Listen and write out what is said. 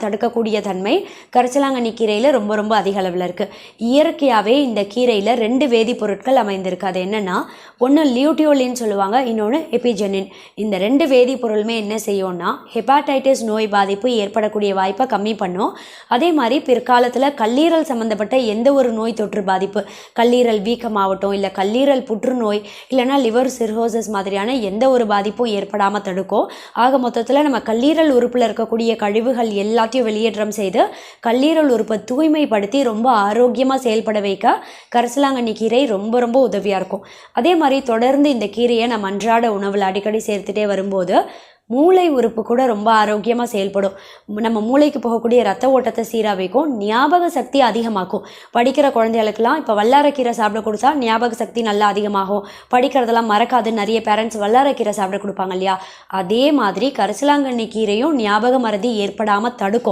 தடுக்கக்கூடிய தன்மை கரிசலாங்கண்ணி கீரையில் ரொம்ப ரொம்ப அதிக அளவில் இருக்குது. இயற்கையாகவே இந்த கீரையில் 2 வேதிப்பொருட்கள் அமைந்திருக்கு. அது என்னென்னா, ஒன்று லியூட்டியோலின்னு சொல்லுவாங்க, இன்னொன்று எபிஜெனின். இந்த 2 வேதிப்பொருளுமே என்ன செய்யும்னா ஹெப்பாடைட்டிஸ் நோய் பாதிப்பு ஏற்படக்கூடிய வாய்ப்பை கம்மி பண்ணும். அதே மாதிரி பிற்காலத்தில் கல்லீரல் சம்மந்தப்பட்ட எந்த ஒரு நோய் தொற்று பாதிப்பு, கல்லீரல் வீக்கமாகட்டும், இல்லை கல்லீரல் புற்றுநோய், இல்லைனா லிவர் சிர்ஹோசிஸ் மாதிரியான எந்த ஒரு பாதிப்பும் ஏற்படாமல் தடுக்கும். ஆக மொத்தத்தில் நம்ம கல்லீரல் உறுப்பில் இருக்கக்கூடிய கழிவுகள் எல்லாத்தையும் வெளியேற்றம் செய்து கல்லீரல் உறுப்பை தூய்மைப்படுத்தி ரொம்ப ஆரோக்கியமாக செயல்பட வைக்க கரிசலாங்கண்ணி கீரை ரொம்ப ரொம்ப உதவியாக இருக்கும். அதே மாதிரி தொடர்ந்து இந்த கீரையை நம்ம அன்றாட உணவில் அடிக்கடி சேர்த்துட்டே வரும்போது மூளை உறுப்பு கூட ரொம்ப ஆரோக்கியமாக செயல்படும். நம்ம மூளைக்கு போகக்கூடிய ரத்த ஓட்டத்தை சீராக வைக்கும், ஞாபக சக்தி அதிகமாக்கும். படிக்கிற குழந்தைகளுக்கெல்லாம் இப்போ வல்லாரக்கீரை சாப்பிட கொடுத்தா ஞாபக சக்தி நல்லா அதிகமாகும், படிக்கிறதெல்லாம் மறக்காது. நிறைய பேரண்ட்ஸ் வல்லாரக்கீரை சாப்பிட கொடுப்பாங்க இல்லையா, அதே மாதிரி கரிசலாங்கண்ணி கீரையும் ஞாபக மறதி ஏற்படாமல் தடுக்கும்.